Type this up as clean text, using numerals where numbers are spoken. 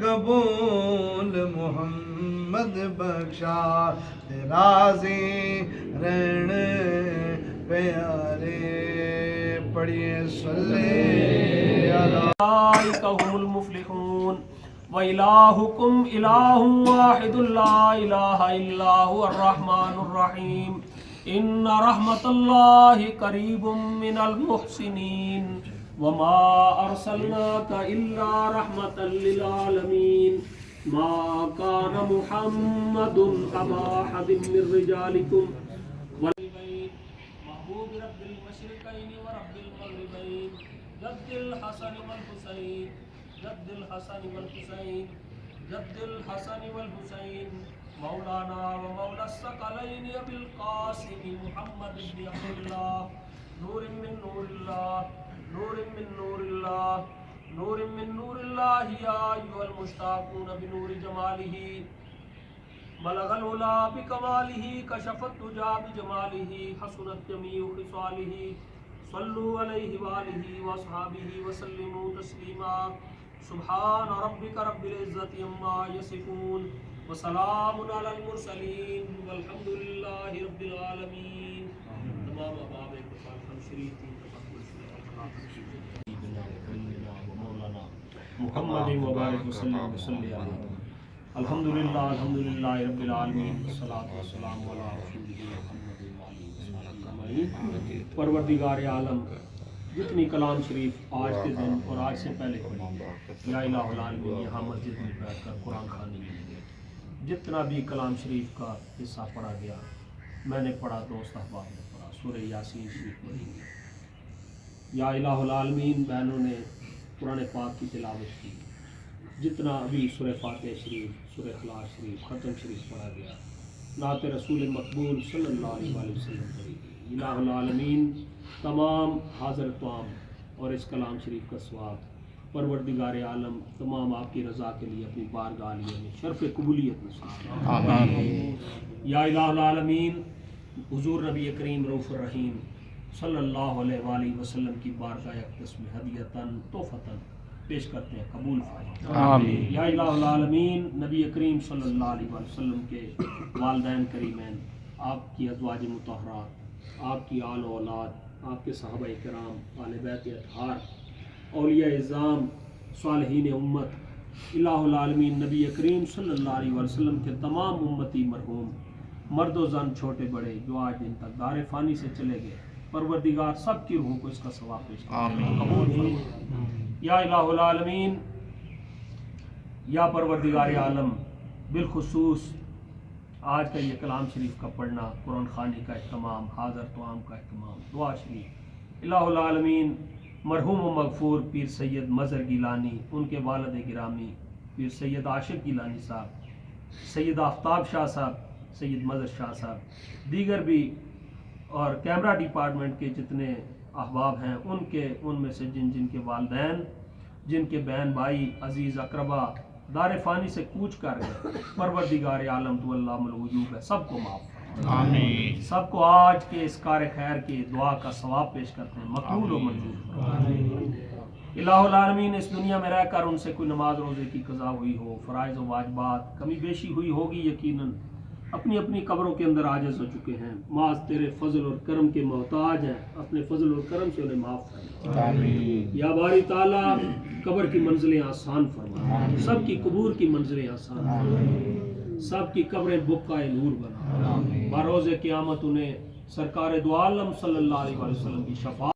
قبول محمد بخشا راضی رہن پیارے پڑھیے صلی اولئک هم المفلحون وإلہکم الہ واحد لا الہ الا هو الرحمن الرحیم ان رحمت اللہ قریب من المحسنین وما ارسلناک الا رحمتا للعالمین ما کان محمد ابا احد من رجالکم محبوب رب المشرقین ورب المغربین جد الحسن والحسین جد الحسن والحسین جد الحسن والحسین مولانا ومولا الثقلین ابی القاسم محمد بن عبد اللہ نور من نور اللہ نور من نور اللہ نور من نور اللہ یا ایھا المشتاقون بنور جمالہ بلغ العلا بکمالہ کشف الدجی بجمالہ حسنت جمیع خصالہ صلوا علیہ وآلہ واصحابہ وسلموا تسلیما سبحان ربک رب العزت عما یصفون وسلام علی المرسلین والحمد للہ رب العالمین. تمام احباب قرآن شریف کی تفکر مولانا محمد وبارک وسلم وصلی علیہ الحمدللہ الحمدللہ رب العالمین والصلاۃ والسلام علی رسولہ محمد وآلہ وصحبہ. پروردگار عالم جتنی کلام شریف آج کے دن اور آج سے پہلے پڑھی یا الہ العالمین یہاں مسجد میں بیٹھ کر قرآن خوانی میں جتنا بھی کلام شریف کا حصہ پڑھا گیا میں نے پڑھا، دوست احباب نے پڑھا، سورہ یاسین شریف پڑھی، یا الہ العالمین بہنوں نے قرآن پاک کی تلاوت کی، جتنا ابھی سورہ فاتحہ شریف، سورہ اخلاص شریف، ختم شریف پڑھا گیا، نعت رسول مقبول صلی اللہ علیہ وسلم پڑھی گئی. الہ العالمین تمام حاضر توام اور اس کلام شریف کا ثواب پروردگار عالم تمام آپ کی رضا کے لیے اپنی بارگاہ عالیہ میں شرف قبولیت نصیب. یا الہ العالمین حضور نبی کریم رؤوف الرحیم صلی اللہ علیہ وآلہ وسلم کی بارگاہ اقدس میں ہدیتاً تحفتاً پیش کرتے ہیں، قبول فرمائیں. یا الہ العالمین نبی کریم صلی اللہ علیہ وسلم کے والدین کریمین، آپ کی ازواج مطہرات، آپ کی آل و اولاد، آپ کے صحابہ کرام، آل بیت اطہار، اولیاء اعظام، صالحین امت، الہ العالمین نبی کریم صلی اللہ علیہ وسلم کے تمام امتی مرحوم مرد و زن چھوٹے بڑے جو آج دن تک دار فانی سے چلے گئے، پروردگار سب کی روحوں کو اس کا ثواب پیش کریں، قبول فرمائیں. یا الہ العالمین یا پروردگار عالم بالخصوص آج کا یہ کلام شریف کا پڑھنا، قرآن خوانی کا اہتمام، حاضر توام کا اہتمام، دعا شریف، الہ العالمین مرحوم و مغفور پیر سید مظہر گیلانی، ان کے والد گرامی پیر سید عاشق گیلانی صاحب، سید آفتاب شاہ صاحب، سید مظہر شاہ صاحب، دیگر بھی اور کیمرہ ڈپارٹمنٹ کے جتنے احباب ہیں ان میں سے جن کے والدین، جن کے بہن بھائی، عزیز اقربا دار فانی سے کوچ کر گئے، پروردگار عالم تو علام الغیوب ہے، سب کو معاف فرمائے. آمین. سب کو آج کے اس کار خیر کی دعا کا ثواب پیش کرتے ہیں، مقبول و منظور. الہ العالمین اس دنیا میں رہ کر ان سے کوئی نماز روزے کی قضا ہوئی ہو، فرائض و واجبات کمی بیشی ہوئی ہوگی، یقیناً اپنی اپنی قبروں کے اندر عاجز ہو چکے ہیں، معاذ تیرے فضل اور کرم کے محتاج ہیں، اپنے فضل اور کرم سے انہیں معاف فرما. یا باری تعالیٰ قبر کی منزلیں آسان فرما، سب کی قبور کی منزلیں آسان فرما، سب کی قبریں بقعۂ نور بنا، بروز قیامت انہیں سرکار دو عالم صلی اللہ علیہ وسلم کی شفاعت